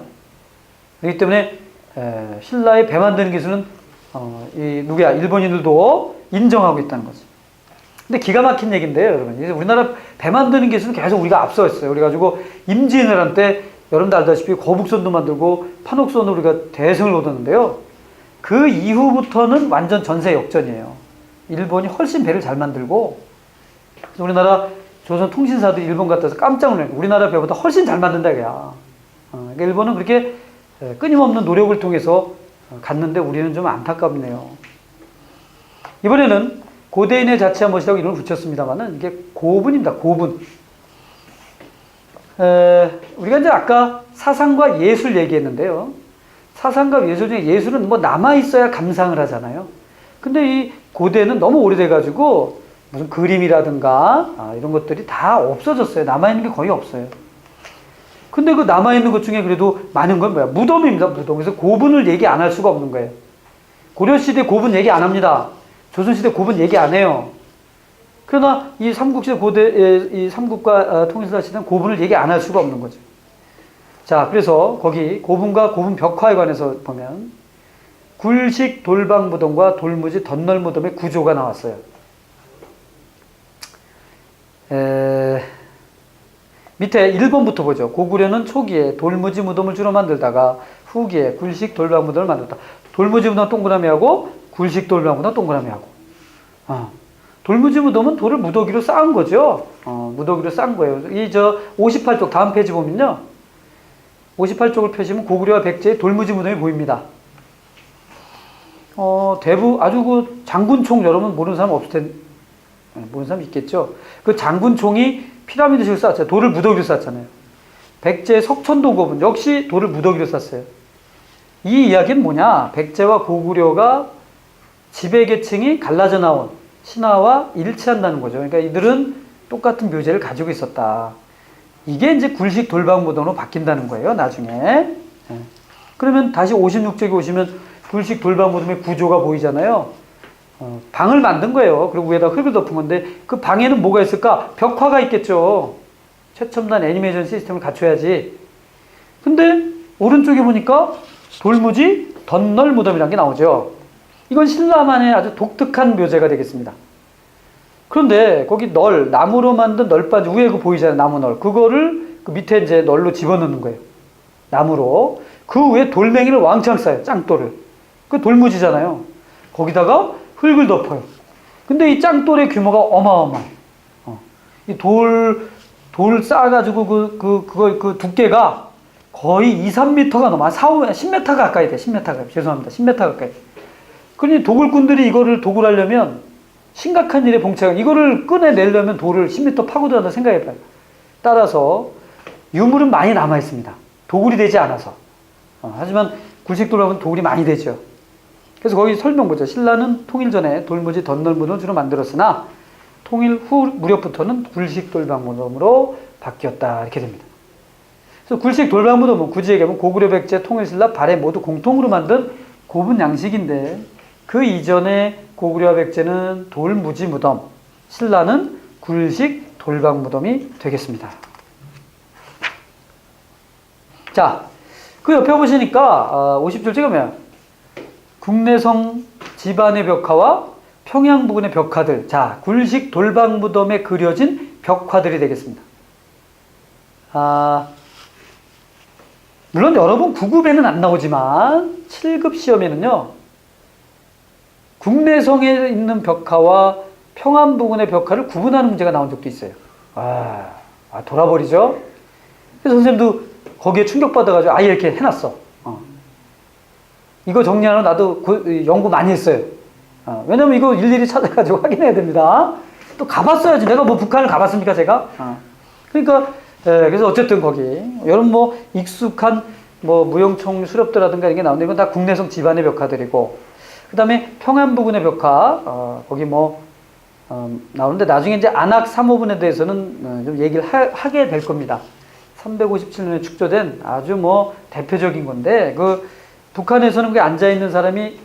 그렇기 때문에 신라의 배 만드는 기술은 일본인들도 인정하고 있다는 거죠. 근데 기가 막힌 얘기인데요, 여러분. 이제 우리나라 배 만드는 기술은 계속 우리가 앞서 있어요. 그래가지고 임진왜란 한때 여러분들 알다시피 거북선도 만들고 판옥선으로 우리가 대승을 얻었는데요. 그 이후부터는 완전 전세 역전이에요. 일본이 훨씬 배를 잘 만들고, 그래서 우리나라 조선 통신사들이 일본 갔다 와서 깜짝 놀라요. 우리나라 배보다 훨씬 잘 만든다, 이거야. 그러니까 일본은 그렇게 끊임없는 노력을 통해서 갔는데 우리는 좀 안타깝네요. 이번에는 고대인의 자치한 것이라고 이름을 붙였습니다만은 이게 고분입니다. 고분. 우리가 이제 아까 사상과 예술 얘기했는데요. 사상과 예술 중에 예술은 뭐 남아있어야 감상을 하잖아요. 근데 이 고대는 너무 오래돼가지고 무슨 그림이라든가 이런 것들이 다 없어졌어요. 남아있는 게 거의 없어요. 근데 그 남아있는 것 중에 그래도 많은 건 뭐야? 무덤입니다. 무덤. 그래서 고분을 얘기 안 할 수가 없는 거예요. 고려시대 고분 얘기 안 합니다. 조선시대 고분 얘기 안 해요. 그러나 이 삼국시대 이 삼국과 통일사 시대는 고분을 얘기 안 할 수가 없는 거죠. 자, 그래서 거기 고분과 고분 벽화에 관해서 보면 굴식 돌방무덤과 돌무지 덧널무덤의 구조가 나왔어요. 밑에 1번부터 보죠. 고구려는 초기에 돌무지 무덤을 주로 만들다가 후기에 굴식 돌방무덤을 만들었다. 돌무지 무덤 동그라미하고 굴식 돌방무덤 동그라미하고. 돌무지 무덤은 돌을 무더기로 쌓은 거죠. 무더기로 쌓은 거예요. 58쪽 다음 페이지 보면요. 58쪽을 펴시면 고구려와 백제의 돌무지 무덤이 보입니다. 아주 그 장군총 여러분 모르는 사람 없을 텐데, 모르는 사람 있겠죠. 그 장군총이 피라미드식으로 쌓았잖아요. 돌을 무더기로 쌓았잖아요. 백제의 석천도 고분 역시 돌을 무더기로 쌓았어요. 이 이야기는 뭐냐? 백제와 고구려가 지배계층이 갈라져 나온 신화와 일치한다는 거죠. 그러니까 이들은 똑같은 묘제를 가지고 있었다. 이게 이제 굴식 돌방무덤으로 바뀐다는 거예요, 나중에. 그러면 다시 56쪽에 오시면 굴식 돌방무덤의 구조가 보이잖아요. 방을 만든 거예요. 그리고 위에다 흙을 덮은 건데 그 방에는 뭐가 있을까? 벽화가 있겠죠. 최첨단 애니메이션 시스템을 갖춰야지. 근데 오른쪽에 보니까 돌무지 덧널무덤이라는 게 나오죠. 이건 신라만의 아주 독특한 묘제가 되겠습니다. 그런데 거기 나무로 만든 널빤지 위에 그 보이잖아요. 나무 널. 그거를 그 밑에 이제 널로 집어넣는 거예요. 나무로. 그 위에 돌멩이를 왕창 쌓아요. 짱돌을. 그 돌무지잖아요. 거기다가 흙을 덮어요. 근데 이 짱돌의 규모가 어마어마해. 이 돌 쌓아가지고 그 두께가 거의 2, 3m가 넘어. 10m 가까이 돼. 10m 가까이. 죄송합니다. 10m 가까이. 그러니 도굴꾼들이 이거를 도굴하려면 심각한 일에 봉착한, 이거를 꺼내내려면 돌을 10m 파고 들어간다 생각해봐요. 따라서 유물은 많이 남아있습니다. 도굴이 되지 않아서. 하지만 굴식돌하면 도굴이 많이 되죠. 그래서 거기 설명 보죠. 신라는 통일 전에 돌무지 덧널무덤을 주로 만들었으나 통일 후 무렵부터는 굴식 돌방무덤으로 바뀌었다. 이렇게 됩니다. 그래서 굴식 돌방무덤은 굳이 얘기하면 고구려 백제 통일신라 발해 모두 공통으로 만든 고분 양식인데 그 이전에 고구려와 백제는 돌무지 무덤, 신라는 굴식 돌방무덤이 되겠습니다. 자, 그 옆에 보시니까 50줄째가 뭐야? 국내성 집안의 벽화와 평양 부근의 벽화들. 자, 굴식 돌방무덤에 그려진 벽화들이 되겠습니다. 물론 여러분 9급에는 안 나오지만 7급 시험에는요. 국내성에 있는 벽화와 평안 부근의 벽화를 구분하는 문제가 나온 적도 있어요. 돌아버리죠? 그래서 선생님도 거기에 충격받아가지고 아예 이렇게 해놨어. 이거 정리하러 나도 연구 많이 했어요. 왜냐면 이거 일일이 찾아가지고 확인해야 됩니다. 또 가봤어야지. 내가 뭐 북한을 가봤습니까, 제가? 그러니까, 그래서 어쨌든 거기, 여러분 뭐 익숙한 뭐 무용총 수렵도라든가 이런 게 나오는데 이건 다 국내성 집안의 벽화들이고, 그 다음에 평안 부근의 벽화, 거기 뭐, 나오는데 나중에 이제 안악 3호분에 대해서는 좀 얘기를 하게 될 겁니다. 357년에 축조된 아주 뭐 대표적인 건데, 북한에서는 그 앉아있는 사람이,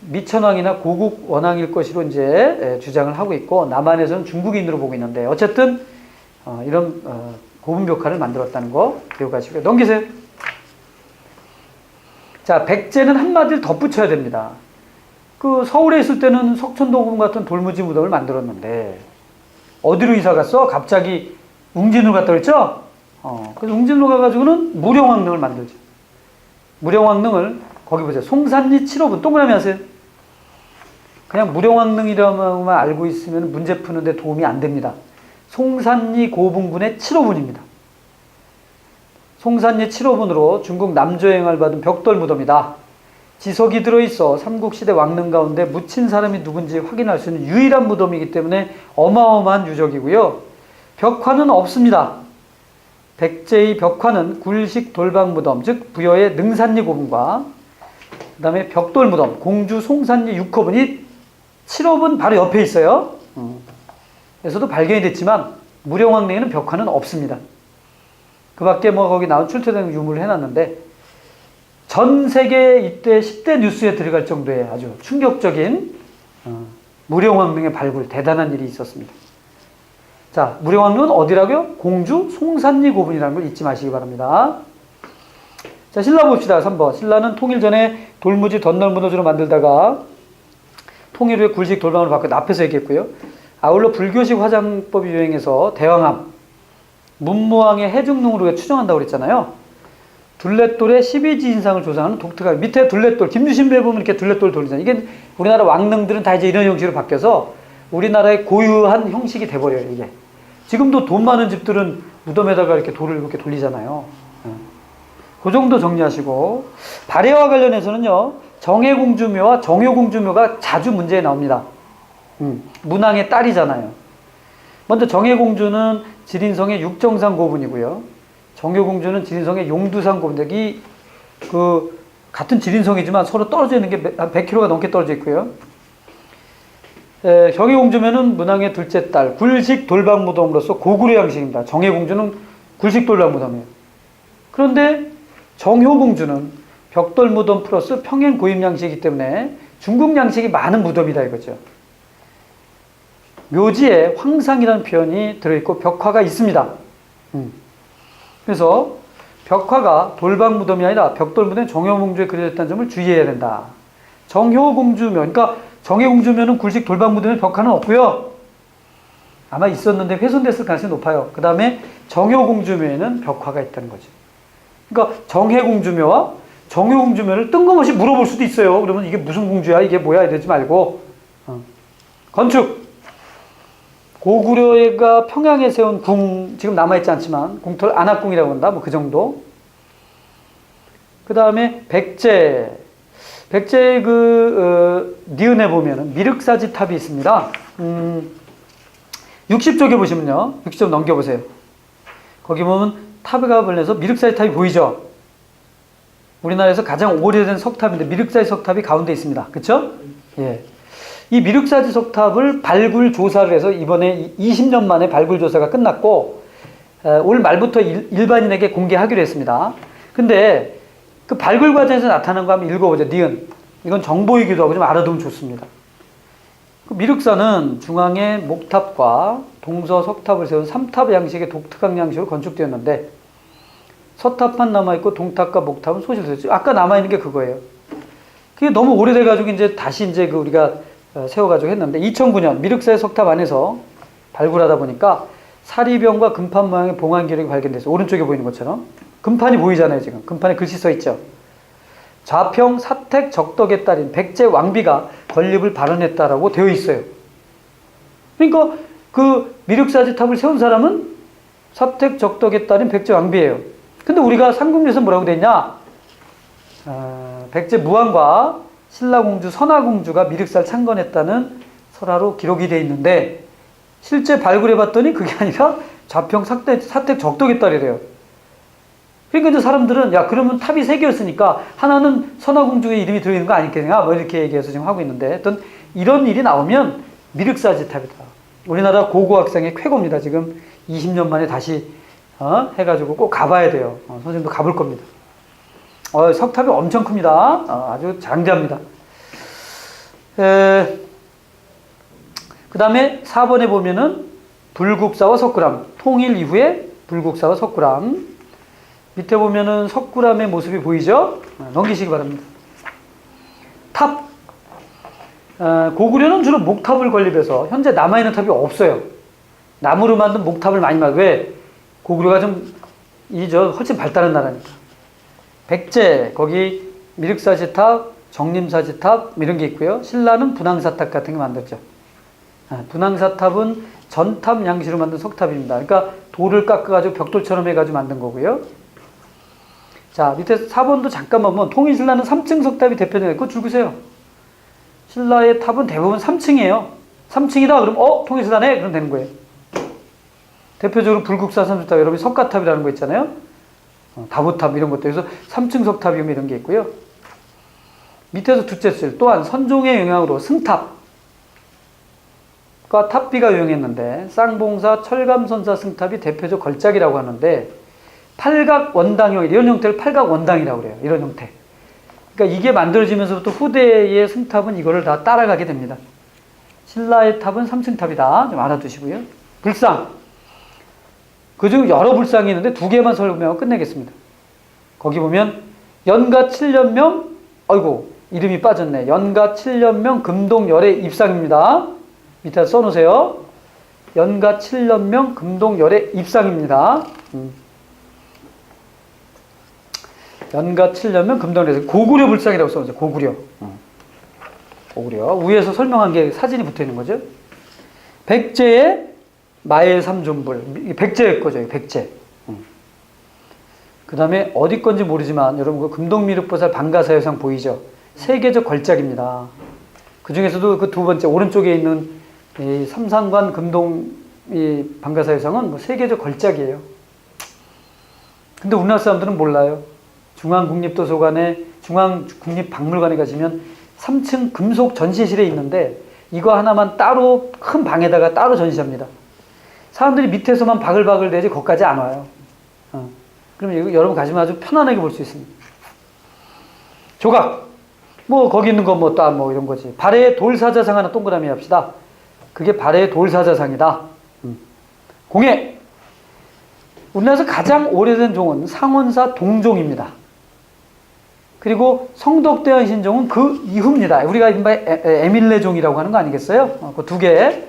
미천왕이나 고국 원왕일 것으로 이제 주장을 하고 있고, 남한에서는 중국인으로 보고 있는데, 어쨌든, 이런, 고분 벽화를 만들었다는 거 기억하시고요. 넘기세요. 자, 백제는 한마디를 덧붙여야 됩니다. 그 서울에 있을 때는 석촌도금 같은 돌무지 무덤을 만들었는데 어디로 이사 갔어? 갑자기 웅진으로 갔다 그랬죠? 그래서 웅진으로 가가지고는 무령왕릉을 만들죠. 무령왕릉을 거기 보세요. 송산리 7호분 동그라미 하세요. 그냥 무령왕릉이라고만 알고 있으면 문제 푸는데 도움이 안 됩니다. 송산리 고분군의 7호분입니다. 송산리 7호분으로 중국 남조행을 받은 벽돌 무덤이다. 지석이 들어있어 삼국시대 왕릉 가운데 묻힌 사람이 누군지 확인할 수 있는 유일한 무덤이기 때문에 어마어마한 유적이고요. 벽화는 없습니다. 백제의 벽화는 굴식 돌방 무덤, 즉 부여의 능산리 고분과 그 다음에 벽돌 무덤, 공주 송산리 6호분이 7호분 바로 옆에 있어요. 에서도 발견이 됐지만 무령왕릉에는 벽화는 없습니다. 그 밖에 뭐 거기 나온 출토된 유물을 해놨는데 전 세계 이때 10대 뉴스에 들어갈 정도의 아주 충격적인 무령왕릉의 발굴, 대단한 일이 있었습니다. 자, 무령왕릉은 어디라고요? 공주 송산리 고분이라는 걸 잊지 마시기 바랍니다. 자, 신라 봅시다. 3번. 신라는 통일 전에 돌무지 덧널 무너지로 만들다가 통일 후에 굴식 돌방으로 바꿔 앞에서 얘기했고요. 아울러 불교식 화장법이 유행해서 대왕암, 문무왕의 해중릉으로 추정한다고 그랬잖아요. 둘레돌의 12지 인상을 조사하는 독특한 밑에 둘레돌 김유신부에 보면 이렇게 둘레돌 돌리잖아요. 이게 우리나라 왕릉들은 다 이제 이런 형식으로 바뀌어서 우리나라의 고유한 형식이 돼버려요. 이게 지금도 돈 많은 집들은 무덤에다가 이렇게 돌을 이렇게 돌리잖아요. 그 정도 정리하시고 발해와 관련해서는요 정해공주묘와 정효공주묘가 자주 문제에 나옵니다. 문왕의 딸이잖아요. 먼저 정해공주는 지린성의 육정산 고분이고요. 정효공주는 지린성의 용두산 고분이 그 같은 지린성이지만 서로 떨어져 있는 게 한 100km가 넘게 떨어져 있고요. 정효공주면은 문왕의 둘째 딸 굴식 돌방 무덤으로서 고구려 양식입니다. 정해공주는 굴식 돌방 무덤이에요. 그런데 정효공주는 벽돌 무덤 플러스 평행 고임 양식이기 때문에 중국 양식이 많은 무덤이다 이거죠. 묘지에 황상이라는 표현이 들어있고 벽화가 있습니다. 그래서 벽화가 돌방 무덤이 아니라 벽돌 무덤에 정효공주에 그려졌다는 점을 주의해야 된다. 정효공주묘, 그러니까 정효공주묘는 굴식 돌방 무덤에 벽화는 없고요. 아마 있었는데 훼손됐을 가능성이 높아요. 그 다음에 정효공주묘에는 벽화가 있다는 거죠. 그러니까 정해공주묘와 정효공주묘를 뜬금없이 물어볼 수도 있어요. 그러면 이게 무슨 공주야? 이게 뭐야? 이러지 말고. 건축. 고구려가 평양에 세운 궁, 지금 남아있지 않지만, 궁털 안악궁이라고 한다. 뭐 그 정도. 그 다음에 백제. 백제의 니은에 보면은 미륵사지 탑이 있습니다. 60쪽에 보시면요. 60쪽 넘겨보세요. 거기 보면 탑에 가보면서 미륵사지 탑이 보이죠? 우리나라에서 가장 오래된 석탑인데 미륵사지 석탑이 가운데 있습니다. 그쵸? 예. 이 미륵사지 석탑을 발굴 조사를 해서 이번에 20년 만에 발굴 조사가 끝났고 올 말부터 일반인에게 공개하기로 했습니다. 근데 그 발굴 과정에서 나타난 거 한번 읽어보죠. 니은. 이건 정보이기도 하고 좀 알아두면 좋습니다. 그 미륵사는 중앙에 목탑과 동서 석탑을 세운 3탑 양식의 독특한 양식으로 건축되었는데 서탑만 남아있고 동탑과 목탑은 소실됐죠. 아까 남아있는 게 그거예요. 그게 너무 오래돼가지고 이제 다시 이제 우리가 세워가지고 했는데 2009년 미륵사의 석탑 안에서 발굴하다 보니까 사리병과 금판 모양의 봉안 기록이 발견됐어요. 오른쪽에 보이는 것처럼. 금판이 보이잖아요, 지금. 금판에 글씨 써 있죠. 좌평 사택 적덕의 딸인 백제 왕비가 건립을 발언했다라고 되어 있어요. 그러니까 그 미륵사지 탑을 세운 사람은 사택 적덕의 딸인 백제 왕비예요. 근데 우리가 삼국유에서 뭐라고 되어 있냐? 백제 무왕과 신라공주 선화공주가 미륵사를 창건했다는 설화로 기록이 되어 있는데 실제 발굴해 봤더니 그게 아니라 좌평 사택 적덕의 딸이래요. 그러니까 이제 사람들은 야 그러면 탑이 3개였으니까 하나는 선화공주의 이름이 들어있는 거 아니겠냐 뭐 이렇게 얘기해서 지금 하고 있는데 하여튼 이런 일이 나오면 미륵사지 탑이다. 우리나라 고고학생의 쾌거입니다. 지금 20년 만에 다시 해가지고 꼭 가봐야 돼요. 선생님도 가볼 겁니다. 석탑이 엄청 큽니다. 아주 장대합니다. 그 다음에 4번에 보면은 불국사와 석굴암, 통일 이후에 불국사와 석굴암. 밑에 보면은 석굴암의 모습이 보이죠? 넘기시기 바랍니다. 탑. 고구려는 주로 목탑을 건립해서 현재 남아있는 탑이 없어요. 나무로 만든 목탑을 많이 왜? 고구려가 훨씬 발달한 나라니까. 백제, 거기 미륵사지탑, 정림사지탑 이런 게 있고요. 신라는 분황사탑 같은 게 만들었죠. 분황사탑은 전탑 양시로 만든 석탑입니다. 그러니까 돌을 깎아가지고 벽돌처럼 해가지고 만든 거고요. 자, 밑에 4번도 잠깐만 보면 통일신라는 3층 석탑이 대표적이고 그거 줄 그세요. 신라의 탑은 대부분 3층이에요. 3층이다 그럼 통일신라네? 그럼 되는 거예요. 대표적으로 불국사 삼수탑, 여러분이 석가탑이라는 거 있잖아요. 다부탑 이런 것도 그래서 3층 석탑이면 이런 게 있고요. 밑에서 둘째 줄 또한 선종의 영향으로 승탑과 탑비가 유행했는데 쌍봉사, 철감선사 승탑이 대표적 걸작이라고 하는데 팔각 원당형 이런 형태를 팔각 원당이라고 그래요. 이런 형태. 그러니까 이게 만들어지면서부터 후대의 승탑은 이거를 다 따라가게 됩니다. 신라의 탑은 3층 탑이다. 좀 알아두시고요. 불상. 그중 여러 불상이 있는데 두 개만 설명하고 끝내겠습니다. 거기 보면 연가 7년명, 아이고 이름이 빠졌네. 연가 7년명 금동열애 입상입니다. 밑에 써놓으세요. 연가 7년명 금동열애 입상입니다. 연가 7년명 금동열애 고구려 불상이라고 써놓으세요. 고구려. 고구려. 위에서 설명한 게 사진이 붙어있는 거죠. 백제의 마의 삼존불. 백제의 거죠. 백제. 그 다음에 어디 건지 모르지만 여러분 그 금동미륵보살 방가사유상 보이죠? 세계적 걸작입니다. 그 중에서도 그 두 번째 오른쪽에 있는 이 삼상관 금동 이 방가사유상은 뭐 세계적 걸작이에요. 근데 우리나라 사람들은 몰라요. 중앙국립도서관에 중앙국립박물관에 가시면 3층 금속 전시실에 있는데 이거 하나만 따로 큰 방에다가 따로 전시합니다. 사람들이 밑에서만 바글바글 대지 거기까지 안 와요. 그럼 이거 여러분 가시면 아주 편안하게 볼 수 있습니다. 조각. 뭐 거기 있는 거 뭐 이런 거지. 발해의 돌사자상 하나 동그라미 합시다. 그게 발해의 돌사자상이다. 공예. 우리나라에서 가장 오래된 종은 상원사 동종입니다. 그리고 성덕대왕 신종은 그 이후입니다. 우리가 이른바 에밀레종이라고 하는 거 아니겠어요? 그 두 개.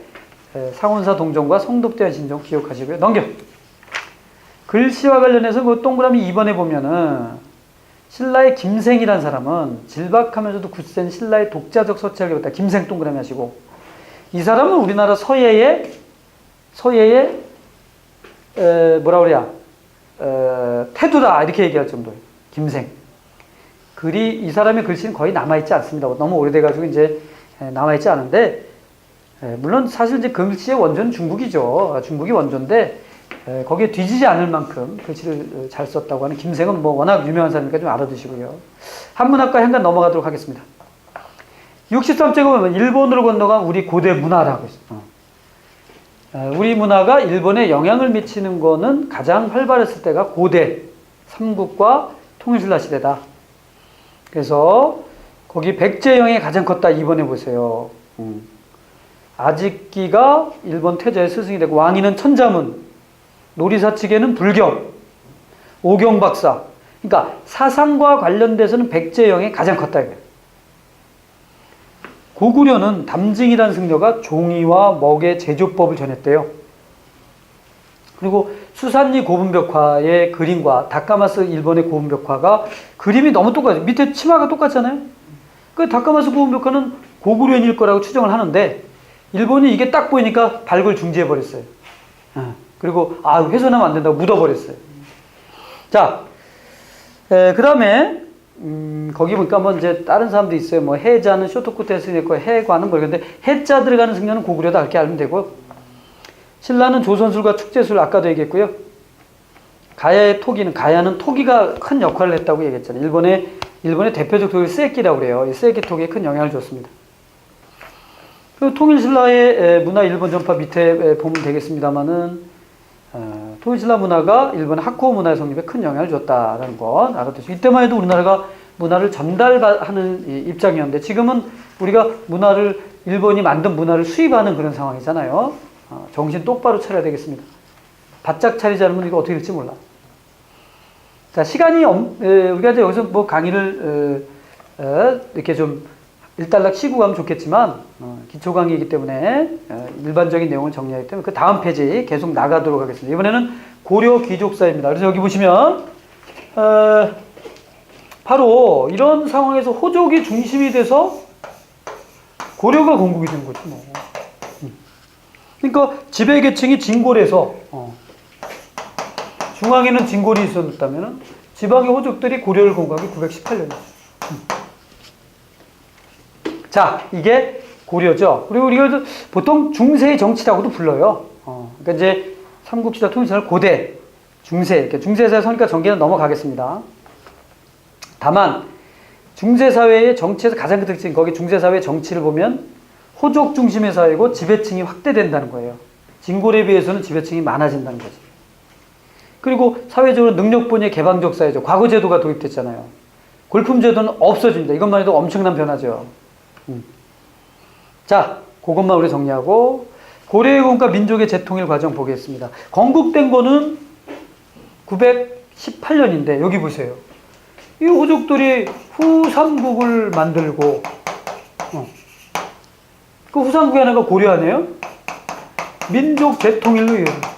상원사 동종과 성덕대왕 신종 기억하시고요. 넘겨. 글씨와 관련해서 그 동그라미 2번에 보면은 신라의 김생이라는 사람은 질박하면서도 굳센 신라의 독자적 서치를 기록했다. 김생 동그라미 하시고 이 사람은 우리나라 서예의 태두다 이렇게 얘기할 정도예요. 김생. 이 사람의 글씨는 거의 남아있지 않습니다. 너무 오래돼가지고 이제 남아있지 않은데 물론 사실 이제 글씨의 원조는 중국이죠. 중국이 원조인데 거기에 뒤지지 않을 만큼 글씨를 잘 썼다고 하는 김생은 뭐 워낙 유명한 사람이니까 좀 알아두시고요. 한문학과 현관 넘어가도록 하겠습니다. 63쪽에 보면 일본으로 건너간 우리 고대 문화라고 있어요. 우리 문화가 일본에 영향을 미치는 거는 가장 활발했을 때가 고대 삼국과 통일신라 시대다. 그래서 거기 백제 영향이 가장 컸다. 2번에 보세요. 아직기가 일본 태자의 스승이 되고 왕위는 천자문, 놀이사치계는 불경, 오경박사. 그러니까 사상과 관련돼서는 백제 영향이 가장 컸다. 이거예요. 고구려는 담증이라는 승려가 종이와 먹의 제조법을 전했대요. 그리고 수산리 고분벽화의 그림과 다카마스 일본의 고분벽화가 그림이 너무 똑같아요. 밑에 치마가 똑같잖아요. 그 다카마스 고분벽화는 고구려인일 거라고 추정을 하는데 일본이 이게 딱 보이니까 발굴 중지해버렸어요. 그리고 훼손하면 안 된다고 묻어버렸어요. 자, 그 다음에 거기 보니까 뭐 이제 다른 사람도 있어요. 뭐 해자는 쇼토쿠테 스니고 해관은 모르겠는데 해자 들어가는 승려는 고구려다 이렇게 알면 되고 신라는 조선술과 축제술 아까도 얘기했고요. 가야는 토기가 큰 역할을 했다고 얘기했잖아요. 일본의 대표적 토기 세끼라고 그래요. 이 세끼 토기에 큰 영향을 줬습니다. 통일신라의 문화 일본 전파 밑에 보면 되겠습니다만은 통일신라 문화가 일본의 하쿠오 문화의 성립에 큰 영향을 줬다라는 것 알아두시고 이때만 해도 우리나라가 문화를 전달하는 입장이었는데 지금은 우리가 일본이 만든 문화를 수입하는 그런 상황이잖아요. 정신 똑바로 차려야 되겠습니다. 바짝 차리지 않으면 이거 어떻게 될지 몰라. 자, 시간이 우리가 이제 여기서 뭐 강의를 이렇게 좀 일단락 치고 가면 좋겠지만 기초 강의이기 때문에 일반적인 내용을 정리하기 때문에 그 다음 페이지 계속 나가도록 하겠습니다. 이번에는 고려 귀족사입니다. 그래서 여기 보시면 바로 이런 상황에서 호족이 중심이 돼서 고려가 건국이 된 거죠. 뭐. 그러니까 지배계층이 진골에서 중앙에는 진골이 있었다면 지방의 호족들이 고려를 건국한 게 918년이죠. 자, 이게 고려죠. 그리고 우리가 보통 중세의 정치라고도 불러요. 그러니까 이제 삼국시대 통일신라 고대, 중세, 이렇게 중세사회 선입과 전개는 넘어가겠습니다. 다만 중세사회의 정치에서 가장 큰 특징, 거기 중세사회의 정치를 보면 호족 중심의 사회고 지배층이 확대된다는 거예요. 진골에 비해서는 지배층이 많아진다는 거지. 그리고 사회적으로 능력분야의 개방적 사회죠. 과거제도가 도입됐잖아요. 골품제도는 없어집니다. 이것만 해도 엄청난 변화죠. 자, 그것만 우리 정리하고 고려의 건국과 민족의 재통일 과정 보겠습니다. 건국된 거는 918년인데 여기 보세요. 이 호족들이 후삼국을 만들고 그 후삼국이 하나가 고려 아니에요? 민족 재통일로 이어요.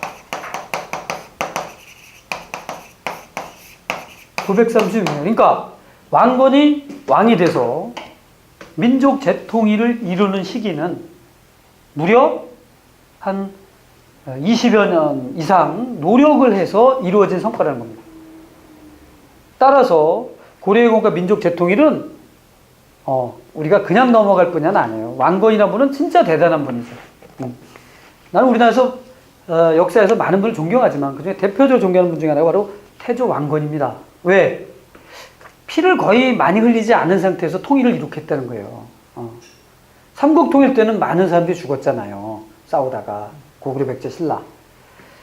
936년. 그러니까 왕건이 왕이 돼서 민족 재통일을 이루는 시기는 무려 한 20여 년 이상 노력을 해서 이루어진 성과라는 겁니다. 따라서 고려의 건국과 민족 재통일은 우리가 그냥 넘어갈 분야는 아니에요. 왕건이라는 분은 진짜 대단한 분이죠. 나는 우리나라에서 역사에서 많은 분을 존경하지만 그중에 대표적으로 존경하는 분 중에 하나가 바로 태조 왕건입니다. 왜? 피를 거의 많이 흘리지 않은 상태에서 통일을 이룩했다는 거예요. 삼국 통일 때는 많은 사람들이 죽었잖아요. 싸우다가 고구려, 백제, 신라.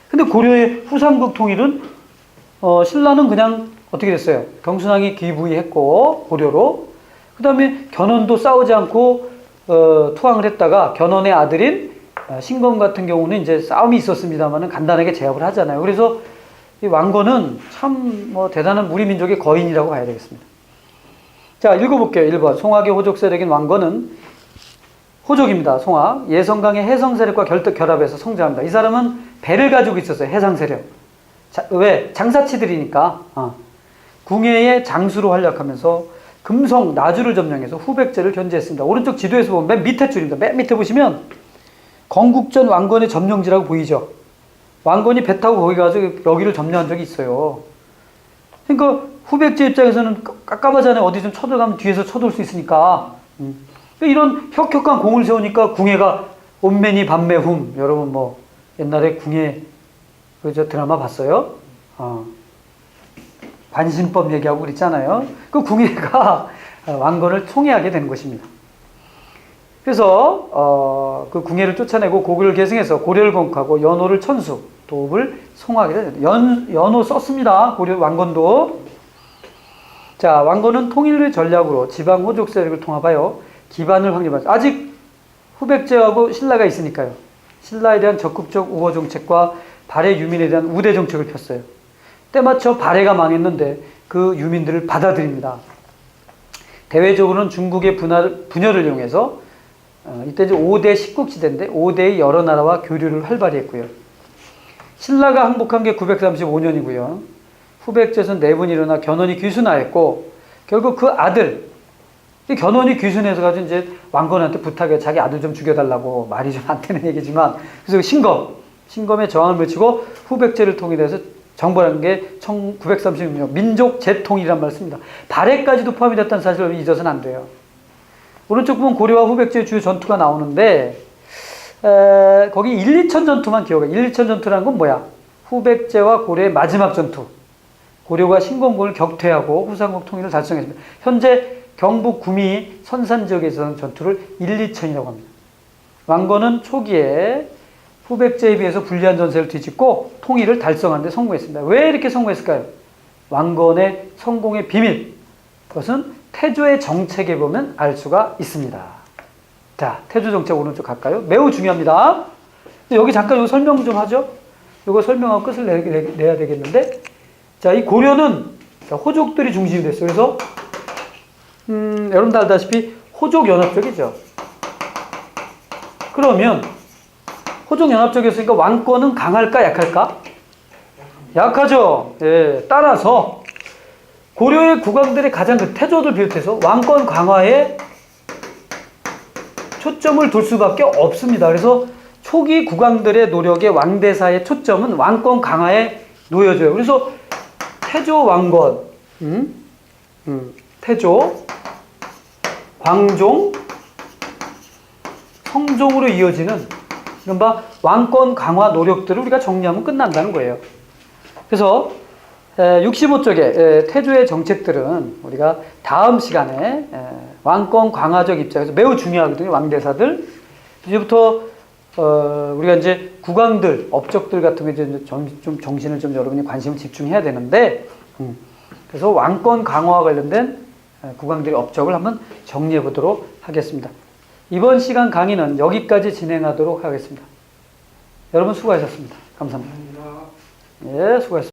근데 고려의 후삼국 통일은 신라는 그냥 어떻게 됐어요? 경순왕이 기부의했고 고려로. 그 다음에 견훤도 싸우지 않고 투항을 했다가 견훤의 아들인 신검 같은 경우는 이제 싸움이 있었습니다만은 간단하게 제압을 하잖아요. 그래서 이 왕건은 참 뭐 대단한 우리 민족의 거인이라고 봐야 되겠습니다. 자, 읽어볼게요. 1번. 송악의 호족 세력인 왕건은 호족입니다. 송악. 예성강의 해성 세력과 결합해서 성장합니다. 이 사람은 배를 가지고 있었어요. 해상 세력. 왜? 장사치들이니까. 궁예의 장수로 활약하면서 금성, 나주를 점령해서 후백제를 견제했습니다. 오른쪽 지도에서 보면 맨 밑에 줄입니다. 맨 밑에 보시면 건국전 왕건의 점령지라고 보이죠? 왕건이 배 타고 거기 가서 여기를 점령한 적이 있어요. 그러니까 후백제 입장에서는 깝깝하잖아요. 어디 좀 쳐들어가면 뒤에서 쳐돌 수 있으니까. 이런 혁혁한 공을 세우니까 궁예가 온매니 반매훔. 여러분 뭐 옛날에 궁예 그 드라마 봤어요? 관신법 얘기하고 그랬잖아요. 그 궁예가 왕건을 총애하게 된 것입니다. 그래서 그 궁예를 쫓아내고 고구려를 계승해서 고려를 건국하고 연호를 천수, 도읍을 송하게 됩니다. 연호 썼습니다. 고려 왕건도. 자, 왕건은 통일의 전략으로 지방 호족 세력을 통합하여 기반을 확립하죠. 아직 후백제하고 신라가 있으니까요. 신라에 대한 적극적 우호 정책과 발해 유민에 대한 우대 정책을 폈어요. 때맞춰 발해가 망했는데 그 유민들을 받아들입니다. 대외적으로는 중국의 분열을 이용해서 이때 이제 5대 십국시대인데 5대의 여러 나라와 교류를 활발히 했고요. 신라가 항복한 게 935년이고요. 후백제에서 내분이 일어나 견훤이 귀순하였고 결국 그 아들 견훤이 귀순해서 가지고 이제 왕건한테 부탁해 자기 아들 좀 죽여달라고 말이 좀 안 되는 얘기지만 그래서 신검의 저항을 외치고 후백제를 통일해서 정벌한 게 1936년 민족 재통이란 말을 씁니다. 발해까지도 포함이 됐다는 사실을 잊어서는 안 돼요. 오른쪽 보면 고려와 후백제의 주요 전투가 나오는데 거기 1, 2천 전투만 기억해. 1, 2천 전투라는 건 뭐야? 후백제와 고려의 마지막 전투. 고려가 신공국을 격퇴하고 후삼국 통일을 달성했습니다. 현재 경북 구미 선산 지역에서 전투를 1, 2천이라고 합니다. 왕건은 초기에 후백제에 비해서 불리한 전세를 뒤집고 통일을 달성하는 데 성공했습니다. 왜 이렇게 성공했을까요? 왕건의 성공의 비밀. 그것은 태조의 정책에 보면 알 수가 있습니다. 자, 태조 정책 오른쪽 갈까요? 매우 중요합니다. 여기 잠깐 이거 설명 좀 하죠. 이거 설명하고 끝을 내야 되겠는데, 자, 이 고려는 호족들이 중심이 됐어요. 그래서 여러분들 알다시피 호족연합적이죠. 그러면 호족연합적이었으니까 왕권은 강할까 약할까? 약하죠. 예, 따라서 고려의 국왕들의 가장 그 태조를 비롯해서 왕권 강화에 초점을 둘 수밖에 없습니다. 그래서 초기 국왕들의 노력의 왕대사의 초점은 왕권 강화에 놓여져요. 그래서 태조 왕건, 태조, 광종, 성종으로 이어지는 이른바 왕권 강화 노력들을 우리가 정리하면 끝난다는 거예요. 그래서 65쪽의 태조의 정책들은 우리가 다음 시간에 왕권 강화적 입장에서 매우 중요하거든요. 왕대사들. 이제부터 우리가 이제 국왕들, 업적들 같은 게 이제 좀 정신을 좀 여러분이 관심을 집중해야 되는데, 그래서 왕권 강화와 관련된 국왕들의 업적을 한번 정리해 보도록 하겠습니다. 이번 시간 강의는 여기까지 진행하도록 하겠습니다. 여러분 수고하셨습니다. 감사합니다. 예, 수고하셨습니다.